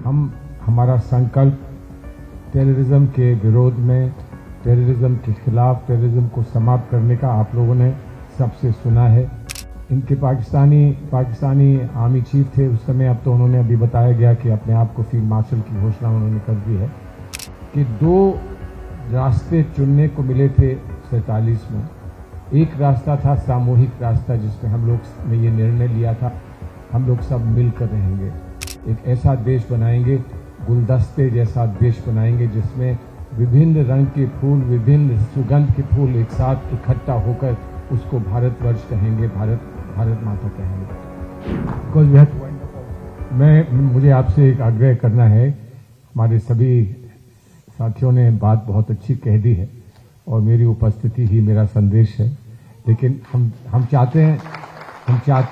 हमारा संकल्प टेररिज्म के विरोध में, टेररिज्म के खिलाफ, टेररिज्म को समाप्त करने का आप लोगों ने सबसे सुना है। इनके पाकिस्तानी आर्मी चीफ थे उस समय, अब तो उन्होंने अभी बताया गया कि अपने आप को फील्ड मार्शल की घोषणा उन्होंने कर दी है कि 2 रास्ते चुनने को मिले थे 47 में। एक रास्ता था सामूहिक रास्ता, जिसमें हम लोग ने ये निर्णय लिया था हम लोग सब मिलकर रहेंगे, एक ऐसा देश बनाएंगे, गुलदस्ते जैसा देश बनाएंगे जिसमें विभिन्न रंग के फूल, विभिन्न सुगंध के फूल एक साथ इकट्ठा होकर उसको भारतवर्ष कहेंगे, भारत माता कहेंगे। मुझे आपसे एक आग्रह करना है। हमारे सभी साथियों ने बात बहुत अच्छी कह दी है और मेरी उपस्थिति ही मेरा संदेश है, लेकिन हम चाहते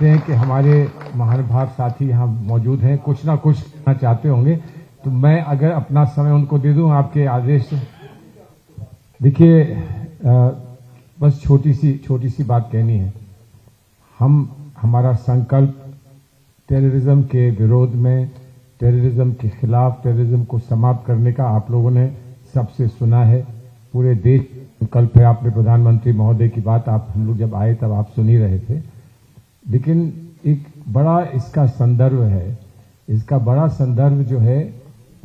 हैं कि हमारे महानुभाव साथी यहाँ मौजूद हैं, कुछ ना कुछ कहना चाहते होंगे, तो मैं अगर अपना समय उनको दे दूं आपके आदेश से। देखिए, बस छोटी सी बात कहनी है। हमारा संकल्प टेररिज्म के विरोध में, टेररिज्म के खिलाफ, टेररिज्म को समाप्त करने का आप लोगों ने सबसे सुना है। पूरे देश संकल्प है। आपने प्रधानमंत्री महोदय की बात हम लोग जब आए तब आप सुन ही रहे थे, लेकिन एक बड़ा इसका संदर्भ है। इसका बड़ा संदर्भ जो है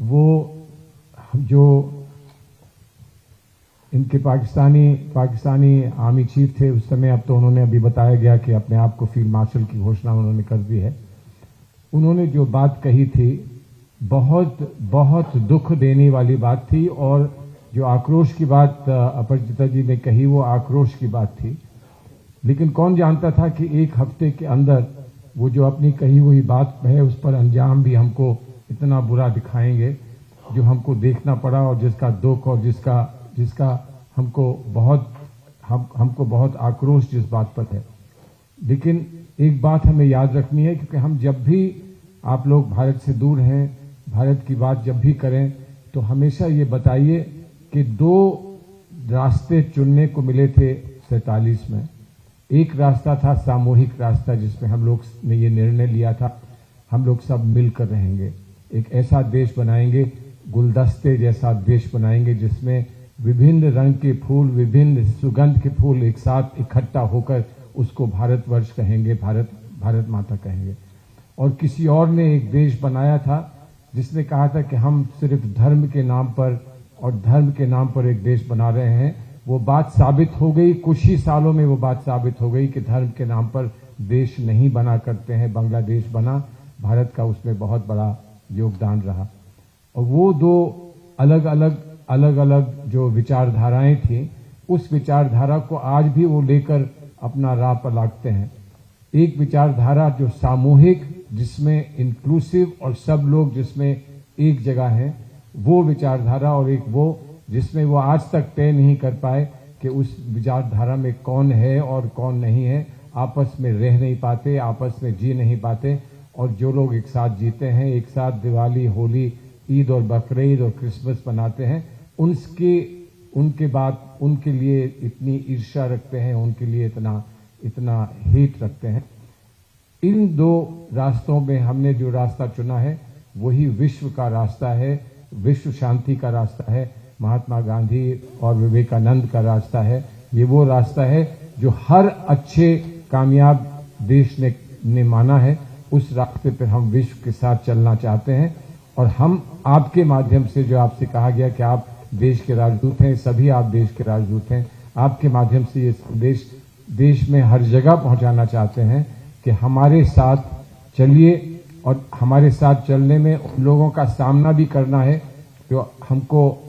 वो जो इनके पाकिस्तानी आर्मी चीफ थे उस समय, अब तो उन्होंने अभी बताया गया कि अपने आप को फील्ड मार्शल की घोषणा उन्होंने कर दी है। उन्होंने जो बात कही थी बहुत दुख देने वाली बात थी, और जो आक्रोश की बात अपराजिता जी ने कही वो आक्रोश की बात थी। लेकिन कौन जानता था कि एक हफ्ते के अंदर वो जो अपनी कही हुई बात है उस पर अंजाम भी हमको इतना बुरा दिखाएंगे, जो हमको देखना पड़ा और जिसका दुख और जिसका हमको बहुत आक्रोश जिस बात पर है। लेकिन एक बात हमें याद रखनी है, क्योंकि हम जब भी आप लोग भारत से दूर हैं, भारत की बात जब भी करें तो हमेशा ये बताइए कि 2 रास्ते चुनने को मिले थे 47 में। एक रास्ता था सामूहिक रास्ता, जिसमें हम लोग ने ये निर्णय लिया था हम लोग सब मिलकर रहेंगे, एक ऐसा देश बनाएंगे, गुलदस्ते जैसा देश बनाएंगे जिसमें विभिन्न रंग के फूल, विभिन्न सुगंध के फूल एक साथ इकट्ठा होकर उसको भारतवर्ष कहेंगे, भारत माता कहेंगे। और किसी और ने एक देश बनाया था जिसने कहा था कि हम सिर्फ धर्म के नाम पर एक देश बना रहे हैं। वो बात साबित हो गई, कुछ ही सालों में वो बात साबित हो गई कि धर्म के नाम पर देश नहीं बना करते हैं। बांग्लादेश बना, भारत का उसमें बहुत बड़ा योगदान रहा। और वो 2 अलग-अलग जो विचारधाराएं थी, उस विचारधारा को आज भी वो लेकर अपना राह पर लागते हैं। एक विचारधारा जो सामूहिक, जिसमें इंक्लूसिव और सब लोग जिसमें एक जगह हैं, वो विचारधारा, और एक वो जिसमें वो आज तक तय नहीं कर पाए कि उस विचारधारा में कौन है और कौन नहीं है। आपस में रह नहीं पाते, आपस में जी नहीं पाते, और जो लोग एक साथ जीते हैं, एक साथ दिवाली, होली, ईद और बकरीद और क्रिसमस मनाते हैं, उनके बाद उनके लिए इतनी ईर्ष्या रखते हैं, उनके लिए इतना हेट रखते हैं। इन 2 रास्तों में हमने जो रास्ता चुना है वही विश्व का रास्ता है, विश्व शांति का रास्ता है, महात्मा गांधी और विवेकानंद का रास्ता है। ये वो रास्ता है जो हर अच्छे कामयाब देश ने माना है। उस रास्ते पर हम विश्व के साथ चलना चाहते हैं, और हम आपके माध्यम से, जो आपसे कहा गया कि आप देश के राजदूत हैं, सभी आप देश के राजदूत हैं, आपके माध्यम से ये संदेश देश में हर जगह पहुंचाना चाहते हैं कि हमारे साथ चलिए, और हमारे साथ चलने में उन लोगों का सामना भी करना है जो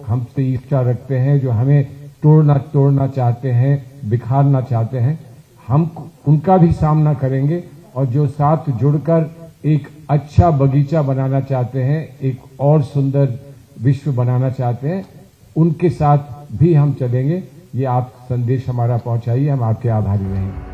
हमसे ईर्ष्या रखते हैं, जो हमें तोड़ना चाहते हैं, बिखारना चाहते हैं। हम उनका भी सामना करेंगे, और जो साथ जुड़कर एक अच्छा बगीचा बनाना चाहते हैं, एक और सुंदर विश्व बनाना चाहते हैं, उनके साथ भी हम चलेंगे। ये आप संदेश हमारा पहुंचाइए, हम आपके आभारी रहेंगे।